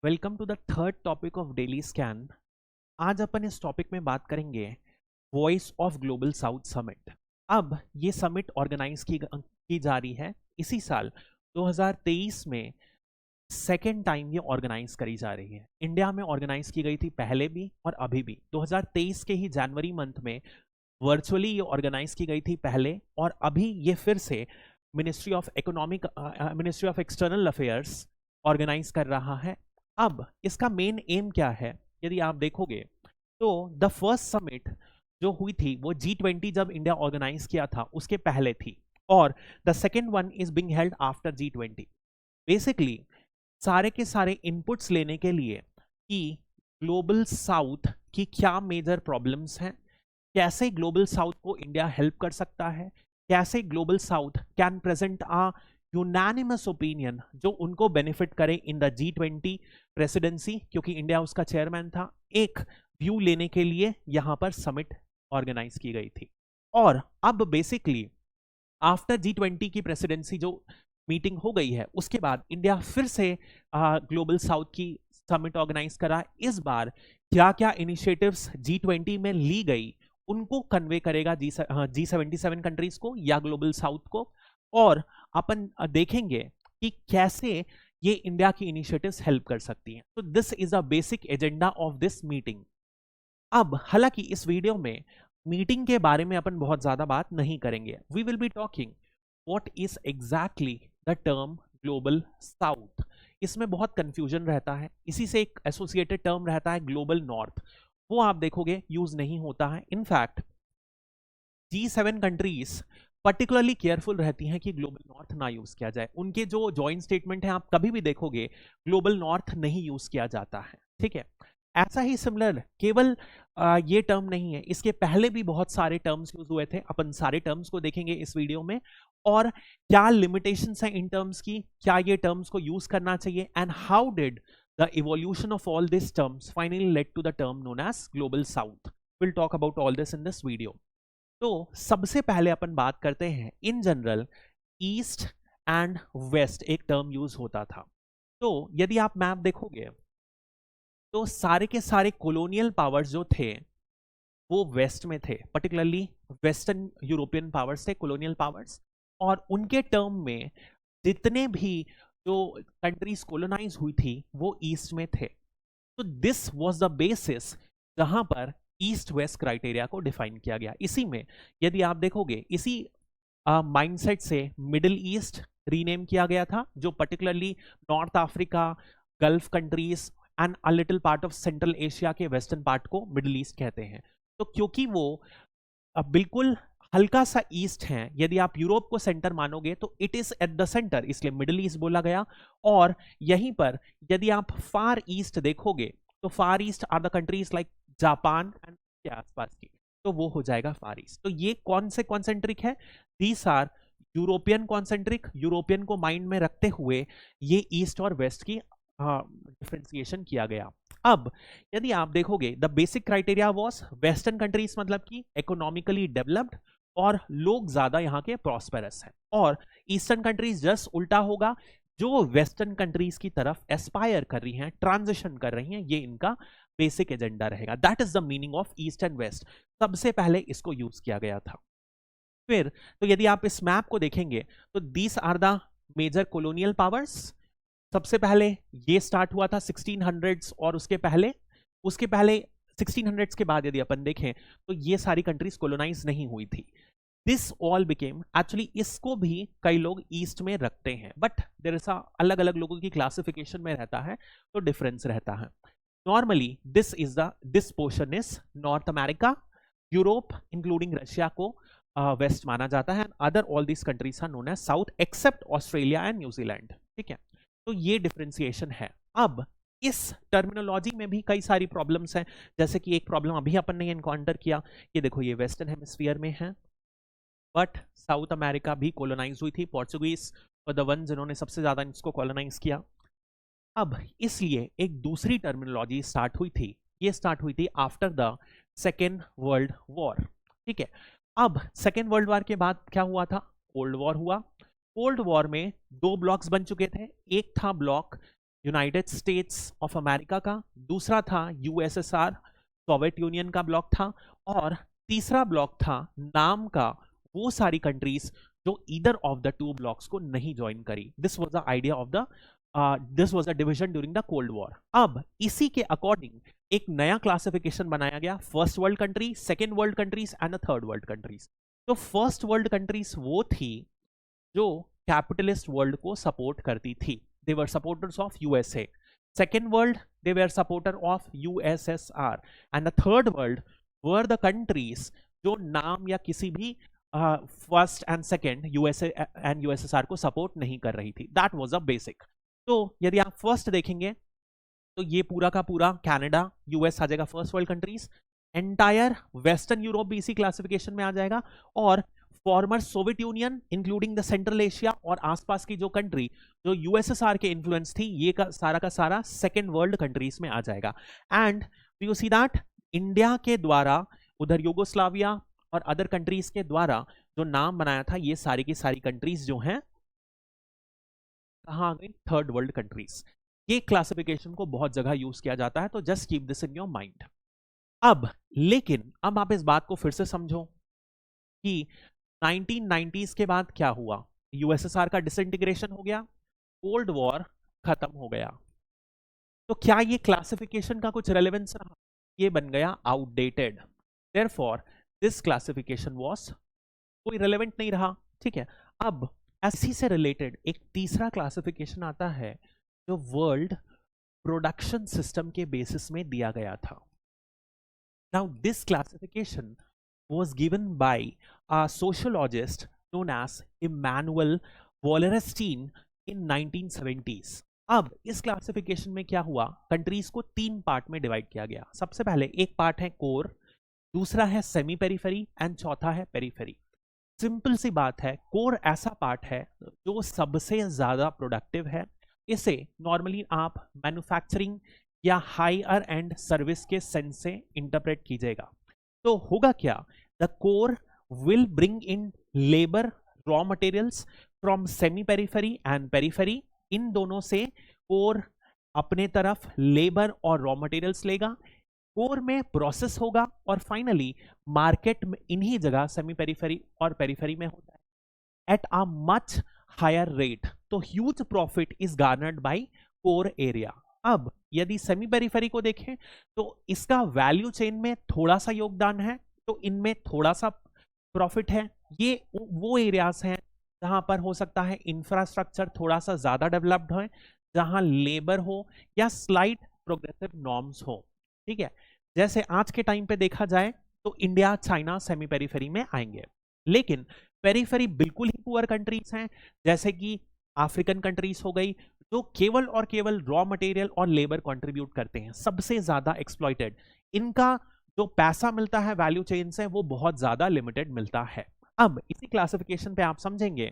Welcome to the third topic of daily scan. आज अपन इस टॉपिक में बात करेंगे voice of global south summit. अब ये समिट ऑर्गेनाइज की जा रही है इसी साल 2023 में। सेकेंड टाइम ये ऑर्गेनाइज करी जा रही है। इंडिया में ऑर्गेनाइज की गई थी पहले भी और अभी भी। 2023 के ही जनवरी मंथ में वर्चुअली ये ऑर्गेनाइज की गई थी पहले, और अभी ये फिर से ministry of external affairs organise कर रहा है। अब इसका मेन एम क्या है, यदि आप देखोगे तो द फर्स्ट समिट जो हुई थी वो G20 जब इंडिया ऑर्गेनाइज किया था उसके पहले थी, और the second one is being held after G20। Basically सारे के सारे इनपुट्स लेने के लिए कि ग्लोबल साउथ की क्या मेजर प्रॉब्लम्स हैं, कैसे ग्लोबल साउथ को इंडिया हेल्प कर सकता है, कैसे global south can present a unanimous opinion जो उनको बेनिफिट करे इन द G20 प्रेसिडेंसी, क्योंकि इंडिया उसका चेयरमैन था। एक व्यू लेने के लिए यहां पर समिट ऑर्गेनाइज की गई थी। और अब बेसिकली आफ्टर G20 की प्रेसिडेंसी जो मीटिंग हो गई है उसके बाद इंडिया फिर से ग्लोबल साउथ की समिट ऑर्गेनाइज करा। इस बार क्या क्या इनिशिएटिव्स G20 में ली गई उनको कन्वे करेगा G77 कंट्रीज को या ग्लोबल साउथ को, और अपन देखेंगे कि कैसे ये इंडिया की इनिशिएटिव्स हेल्प कर सकती हैं। तो this is a basic agenda of this meeting. अब हालांकि इस वीडियो में मीटिंग के बारे में अपन बहुत ज्यादा बात नहीं करेंगे। We will be talking what is exactly the term global south. इसमें बहुत कंफ्यूजन रहता है, इसी से एक एसोसिएटेड टर्म रहता है ग्लोबल नॉर्थ, वो आप देखोगे यूज नहीं होता है। In fact G7 countries particularly careful रहती हैं कि ग्लोबल नॉर्थ ना यूज किया जाए। उनके जो जॉइंट स्टेटमेंट है आप कभी भी देखोगे ग्लोबल नॉर्थ नहीं यूज किया जाता है, ठीक है। ऐसा ही सिमिलर केवल ये टर्म नहीं है, इसके पहले भी बहुत सारे टर्म्स यूज हुए थे। अपन सारे टर्म्स को देखेंगे इस वीडियो में, और क्या लिमिटेशंस हैं इन टर्म्स की, क्या ये टर्म्स को यूज करना चाहिए, and how did the evolution of all this terms finally led to the term known as global south. Will talk about all this in this video. तो सबसे पहले अपन बात करते हैं in general east and west एक term use होता था। तो यदि आप मैप देखोगे तो सारे के सारे कॉलोनियल पावर्स जो थे वो वेस्ट में थे, पर्टिकुलरली वेस्टर्न यूरोपियन पावर्स थे कॉलोनियल पावर्स, और उनके टर्म में जितने भी जो कंट्रीज कॉलोनाइज हुई थी वो ईस्ट में थे। तो दिस वाज द बेसिस जहां पर ईस्ट वेस्ट क्राइटेरिया को डिफाइन किया गया। इसी में यदि आप देखोगे इसी माइंडसेट से मिडिल ईस्ट रीनेम किया गया था, जो particularly north Africa, gulf countries and a little part of central Asia के वेस्टर्न पार्ट को मिडिल ईस्ट कहते हैं। तो क्योंकि वो बिल्कुल हल्का सा ईस्ट है, यदि आप यूरोप को सेंटर मानोगे तो it is at the centre, इसलिए मिडिल ईस्ट बोला गया। और यहीं पर यदि आप फार ईस्ट देखोगे तो far east are the countries like Japan and के आसपास की, तो वो हो जाएगा फार ईस्ट। तो ये कौन से कॉन्सेंट्रिक है, these are European concentric. European को माइंड में रखते हुए ये ईस्ट और वेस्ट की डिफ्रेंसिएशन किया गया। अब यदि आप देखोगे the basic criteria was western countries मतलब कि इकोनॉमिकली डेवलप्ड और लोग ज्यादा यहाँ के प्रॉस्पेरस हैं, और ईस्टर्न कंट्रीज जस्ट उल्टा होगा, जो वेस्टर्न कंट्रीज की तरफ एस्पायर कर रही हैं, ट्रांजिशन कर रही हैं, ये इनका बेसिक एजेंडा रहेगा। That is the meaning of east and west. सबसे पहले इसको यूज किया गया था। फिर तो यदि आप इस मैप को देखेंगे तो these are the major colonial powers. सबसे पहले ये स्टार्ट हुआ था 1600s, और उसके पहले 1600s के बाद यदि अपन देखें तो ये सारी कंट्रीज कॉलोनाइज नहीं हुई थी। दिस ऑल बिकेम, एक्चुअली इसको भी कई लोग ईस्ट में रखते हैं, बट देयर इज अलग अलग लोगों की क्लासिफिकेशन में रहता है तो डिफरेंस रहता है। Normally this portion is North America, Europe including Russia को वेस्ट माना जाता है, other all this countries are known as south except Australia and New Zealand, ठीक है। तो ये डिफरेंशिएशन है। अब इस टर्मिनोलॉजी में भी कई सारी प्रॉब्लम्स हैं, जैसे कि एक प्रॉब्लम अभी अपन ने एनकाउंटर किया, ये देखो ये वेस्टर्न हेमिस्फीयर में है, बट साउथ अमेरिका भी कॉलोनाइज हुई थी। पोर्चुगीज और द वन जिन्होंने सबसे ज्यादा इसको कॉलोनाइज किया। अब इसलिए एक दूसरी टर्मिनोलॉजी स्टार्ट हुई थी, ये स्टार्ट हुई थी after the second world war, ठीक है। अब सेकेंड वर्ल्ड वॉर के बाद क्या हुआ था, कोल्ड वॉर हुआ। कोल्ड वॉर में दो ब्लॉक्स बन चुके थे। एक था block United states of America का, दूसरा था यूएसएसआर सोवियत यूनियन का ब्लॉक था, और तीसरा ब्लॉक था नाम का वो सारी कंट्रीज जो either of the two blocks को नहीं ज्वाइन करी। This was the idea of the this was the division during the cold war. अब इसी के अकॉर्डिंग एक नया क्लासिफिकेशन बनाया गया, first world country, second world countries and the third world countries. तो फर्स्ट वर्ल्ड कंट्रीज वो थी जो कैपिटलिस्ट वर्ल्ड को सपोर्ट करती थी, they were supporters of USA. Second world, they were supporter of USSR, and the third world were the countries जो नाम या किसी भी first and second USA and USSR को सपोर्ट नहीं कर रही थी। That was a basic. तो यदि आप फर्स्ट देखेंगे तो ये पूरा का पूरा कनाडा, यूएस आ जाएगा first world countries, entire western Europe भी इसी क्लासिफिकेशन में आ जाएगा, और former Soviet union including the central Asia और आसपास की जो कंट्री जो यूएसएसआर के इन्फ्लुएंस थी, ये का सारा सेकेंड वर्ल्ड कंट्रीज में आ जाएगा। And you see that India के द्वारा उधर यूगोस्लाविया और अदर कंट्रीज के द्वारा जो नाम बनाया था, ये सारी की सारी कंट्रीज जो हैं कहां आ गई, थर्ड वर्ल्ड कंट्रीज। ये क्लासिफिकेशन को बहुत जगह यूज किया जाता है, तो just keep this in your mind. अब लेकिन अब आप इस बात को फिर से समझो कि 1990s के बाद क्या हुआ, यूएसएसआर का डिसइंटीग्रेशन हो गया, कोल्ड वॉर खत्म हो गया, तो क्या ये क्लासिफिकेशन का कुछ रेलेवेंस रहा? ये बन गया outdated. Therefore this classification was कोई रेलेवेंट नहीं रहा। ठीक है, अब इसी से रिलेटेड एक तीसरा क्लासिफिकेशन आता है जो वर्ल्ड प्रोडक्शन सिस्टम के बेसिस में दिया गया था। Now this classification was given by a sociologist known as Immanuel Wallerstein in 1970s। अब इस क्लासिफिकेशन में क्या हुआ, कंट्रीज को तीन पार्ट में डिवाइड किया गया। सबसे पहले एक पार्ट है कोर, दूसरा है सेमी पेरिफेरी एंड चौथा है पेरिफेरी। सिंपल सी बात है, कोर ऐसा पार्ट है जो सबसे ज्यादा प्रोडक्टिव है। इसे नॉर्मली आप मैन्युफैक्चरिंग या हायर एंड सर्विस के सेंस से इंटरप्रेट कीजिएगा। तो होगा क्या, the core will bring in labour raw materials from semi periphery and periphery. इन दोनों से कोर अपने तरफ लेबर और रॉ मटेरियल्स लेगा, कोर में प्रोसेस होगा और फाइनली मार्केट में इन्हीं जगह सेमी पेरिफेरी और पेरिफेरी में होता है at a much higher rate. तो huge profit is garnered by core area. अब यदि सेमी पेरिफेरी को देखें तो इसका वैल्यू चेन में थोड़ा सा योगदान है, तो इनमें थोड़ा सा प्रॉफिट है। ये वो एरियाज हैं जहां पर हो सकता है इंफ्रास्ट्रक्चर थोड़ा सा ज्यादा डेवलप्ड हो, जहां लेबर हो या स्लाइट प्रोग्रेसिव नॉर्म्स हो। ठीक है, जैसे आज के टाइम पे देखा जाए तो इंडिया, चाइना सेमी पेरिफेरी में आएंगे, लेकिन पेरिफेरी बिल्कुल ही पुअर कंट्रीज हैं, जैसे कि अफ्रीकन कंट्रीज हो गई, जो केवल और केवल रॉ मटेरियल और लेबर कंट्रीब्यूट करते हैं, सबसे ज्यादा एक्सप्लॉइटेड। इनका जो पैसा मिलता है वैल्यू चेन से वो बहुत ज्यादा लिमिटेड मिलता है। अब इसी क्लासिफिकेशन पे आप समझेंगे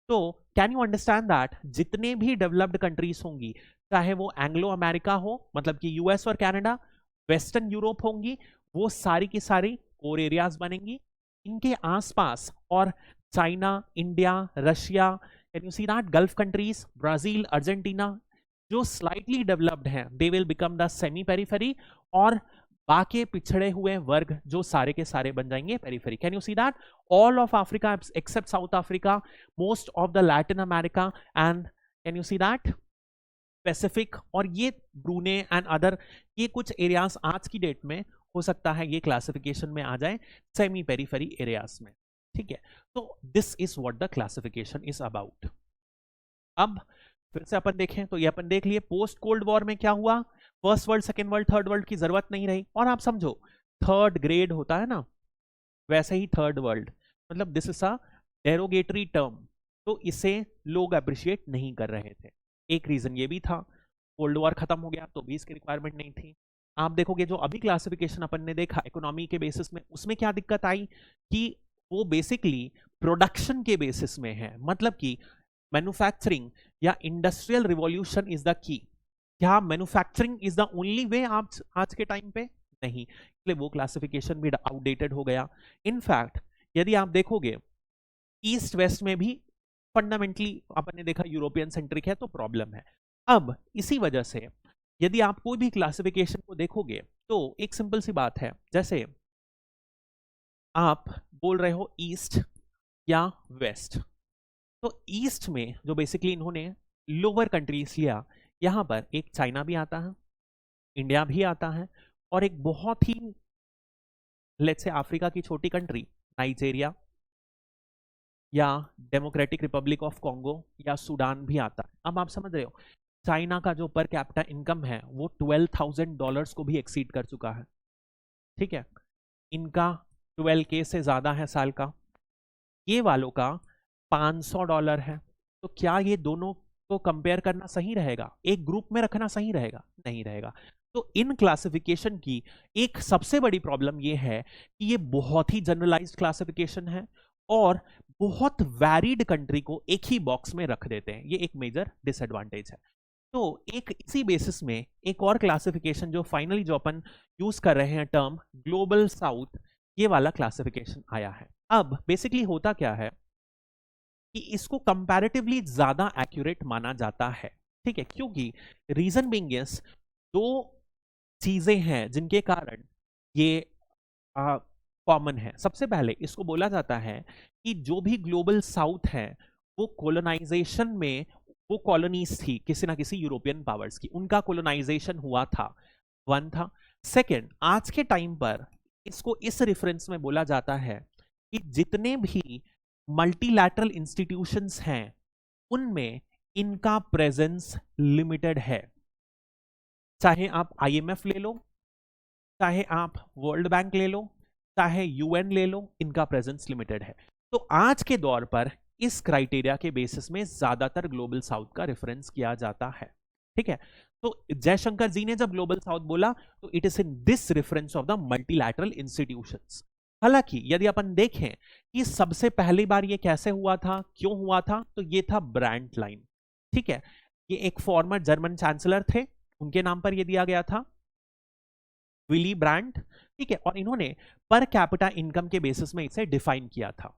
तो कैन यू अंडरस्टैंड दैट जितने भी डेवलप्ड कंट्रीज होंगी, चाहे वो एंग्लो अमेरिका हो मतलब कि यूएस और कनाडा, वेस्टर्न यूरोप होंगी, वो सारी की सारी कोर एरियाज बनेंगी। इनके आसपास और China, India, Russia, can you see that gulf countries, Brazil, Argentina जो स्लाइटली डेवलप्ड हैं, they will become the semi periphery, और बाकी पिछड़े हुए वर्ग जो सारे के सारे बन जाएंगे periphery. Can you see that all of Africa except South Africa, most of the Latin America and can you see that Pacific, और ये ब्रूने एंड अदर, ये कुछ एरियाज आज की डेट में हो सकता है ये क्लासिफिकेशन में आ जाए सेमी पेरिफेरी एरियाज में। ठीक है, तो this is what the classification is about. अब फिर से अपन देखें तो ये अपन देख लिए पोस्ट कोल्ड वॉर में क्या हुआ, first world, second world, third world की जरूरत नहीं रही। और आप समझो थर्ड ग्रेड होता है ना, वैसे ही थर्ड वर्ल्ड, मतलब this is a derogatory term, तो इसे लोग अप्रिशिएट नहीं कर रहे थे। एक रीजन ये भी था, कोल्ड वॉर खत्म हो गया तो भी इसकी रिक्वायरमेंट नहीं थी। आप देखोगे जो अभी क्लासिफिकेशन अपन ने देखा इकोनॉमी के बेसिस में, उसमें क्या दिक्कत आई कि वो बेसिकली प्रोडक्शन के बेसिस में है, मतलब कि मैन्युफैक्चरिंग या industrial revolution is the key. क्या manufacturing is the only way आज के टाइम पे? नहीं, इसलिए वो क्लासिफिकेशन भी आउटडेटेड हो गया। इनफैक्ट यदि आप देखोगे ईस्ट वेस्ट में भी फंडामेंटली अपन ने देखा यूरोपियन सेंट्रिक है तो प्रॉब्लम है। अब इसी वजह से यदि आप कोई भी क्लासिफिकेशन को देखोगे तो एक सिंपल सी बात है, जैसे आप बोल रहे हो ईस्ट या वेस्ट, तो ईस्ट में जो बेसिकली इन्होंने लोअर कंट्रीज लिया, यहां पर एक चाइना भी आता है, इंडिया भी आता है, और एक बहुत ही लेट्स से अफ्रीका की छोटी कंट्री नाइजेरिया या डेमोक्रेटिक रिपब्लिक ऑफ कॉन्गो या सूडान भी आता है। अब आप समझ रहे हो चाइना का जो पर कैपिटा इनकम है वो $12,000 को भी एक्सीड कर चुका है, ठीक है, इनका 12K से ज्यादा है साल का, ये वालों का $500 है। तो क्या ये दोनों को कंपेयर करना सही रहेगा, एक ग्रुप में रखना सही रहेगा? नहीं रहेगा। तो इन क्लासिफिकेशन की एक सबसे बड़ी प्रॉब्लम ये है कि ये बहुत ही जनरलाइज्ड क्लासिफिकेशन है और बहुत वैरिड कंट्री को एक ही बॉक्स में रख देते हैं, ये एक मेजर डिसएडवांटेज है। तो एक इसी बेसिस में एक और क्लासिफिकेशन जो फाइनली जो अपन यूज कर रहे हैं टर्म ग्लोबल साउथ, ये वाला क्लासिफिकेशन आया है। अब बेसिकली होता क्या है कि इसको कंपैरेटिवली ज्यादा एक्यूरेट माना जाता है, ठीक है, क्योंकि रीजन बीइंग इज दो चीजें हैं जिनके कारण ये कॉमन है। सबसे पहले इसको बोला जाता है कि जो भी ग्लोबल साउथ है वो कोलोनाइजेशन में, वो कॉलोनीज थी किसी ना किसी यूरोपियन पावर्स की, उनका कोलोनाइजेशन हुआ था, वन था। सेकंड, आज के टाइम पर इसको इस रेफरेंस में बोला जाता है कि जितने भी मल्टीलैटरल इंस्टीट्यूशंस हैं उनमें इनका प्रेजेंस लिमिटेड है। चाहे आप आईएमएफ ले लो, चाहे आप वर्ल्ड बैंक ले लो, चाहे यूएन ले लो, इनका प्रेजेंस लिमिटेड है। तो आज के दौर पर इस क्राइटेरिया के बेसिस में ज्यादातर ग्लोबल साउथ का रेफरेंस किया जाता है, ठीक है। तो जयशंकर जी ने जब ग्लोबल साउथ बोला तो it is in this reference of the multilateral institutions. हालांकि यदि अपन देखें कि सबसे पहली बार ये कैसे हुआ था, क्यों हुआ था, तो ये था ब्रांड लाइन, ठीक है। ये एक फॉर्मर जर्मन चांसलर थे, उनके नाम पर ये दिया गया था, विली ब्रांड, ठीक है, और इन्होंने पर कैपिटा इनकम के बेसिस में इसे डिफाइन किया था।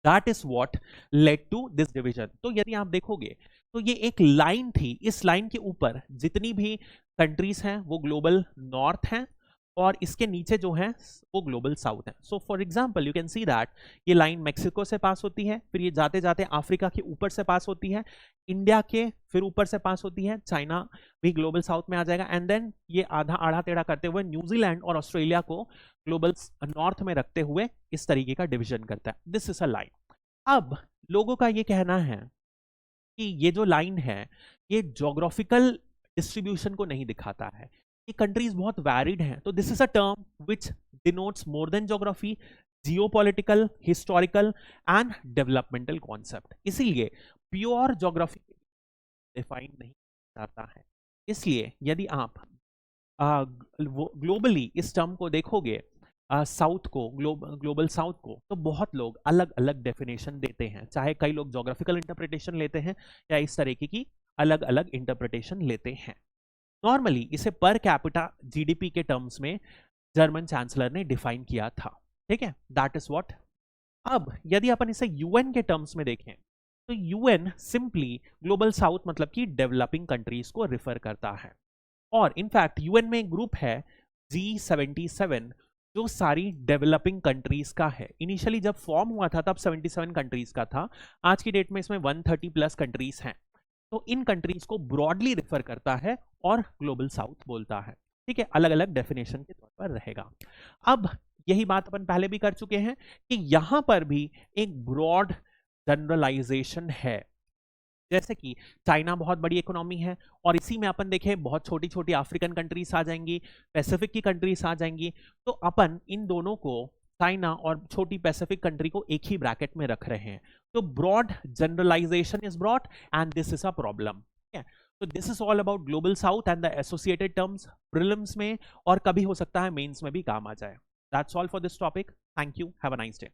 That is what led to this division. तो यदि आप देखोगे तो ये एक लाइन थी, इस लाइन के ऊपर जितनी भी कंट्रीज हैं वो ग्लोबल नॉर्थ हैं और इसके नीचे जो है वो ग्लोबल साउथ है। So for example you can see that ये लाइन मेक्सिको से पास होती है, फिर ये जाते जाते अफ्रीका के ऊपर से पास होती है, इंडिया के फिर ऊपर से पास होती है, चाइना भी ग्लोबल साउथ में आ जाएगा, एंड देन ये आधा आड़ा टेढ़ा करते हुए न्यूजीलैंड और ऑस्ट्रेलिया को ग्लोबल नॉर्थ में रखते हुए इस तरीके का डिविजन करता है। This is a line. अब लोगों का ये कहना है कि ये जो लाइन है ये ज्योग्राफिकल डिस्ट्रीब्यूशन को नहीं दिखाता है, ये कंट्रीज बहुत वैरिड हैं। तो this is a term which denotes more than geography, geopolitical, historical and developmental concept. इसीलिए प्योर ज्योग्राफी डिफाइन नहीं जाता है। इसलिए यदि आप ग्लोबली इस टर्म को देखोगे, साउथ को, ग्लोबल साउथ को, तो बहुत लोग अलग अलग डेफिनेशन देते हैं, चाहे कई लोग ज्योग्राफिकल इंटरप्रिटेशन लेते हैं या इस तरीके की अलग अलग इंटरप्रिटेशन लेते हैं। नॉर्मली इसे पर कैपिटा जीडीपी के टर्म्स में जर्मन चांसलर ने डिफाइन किया था, ठीक है, दैट इज व्हाट। अब यदि अपन इसे यूएन के टर्म्स में देखें तो यूएन सिंपली ग्लोबल साउथ मतलब कि डेवलपिंग कंट्रीज को रिफर करता है, और इनफैक्ट यूएन में एक ग्रुप है G77 जो सारी डेवलपिंग कंट्रीज का है। इनिशियली जब फॉर्म हुआ था तब 77 कंट्रीज का था, आज की डेट में इसमें 130 प्लस कंट्रीज हैं। तो इन कंट्रीज को ब्रॉडली रिफर करता है और ग्लोबल साउथ बोलता है, ठीक है, अलग अलग डेफिनेशन के तौर पर रहेगा। अब यही बात अपन पहले भी कर चुके हैं कि यहां पर भी एक ब्रॉड जनरलाइजेशन है, जैसे कि चाइना बहुत बड़ी इकोनॉमी है और इसी में अपन देखें बहुत छोटी छोटी अफ्रीकन कंट्रीज आ जाएंगी, पैसिफिक की कंट्रीज आ जाएंगी, तो अपन इन दोनों को, चाइना और छोटी पैसिफिक कंट्री को एक ही ब्रैकेट में रख रहे हैं। तो broad generalization is broad and this is a problem. तो this is all about global south and the associated terms, prelims में और कभी हो सकता है मेंस में भी काम आ जाए। That's all for this topic. Thank you, have a nice day.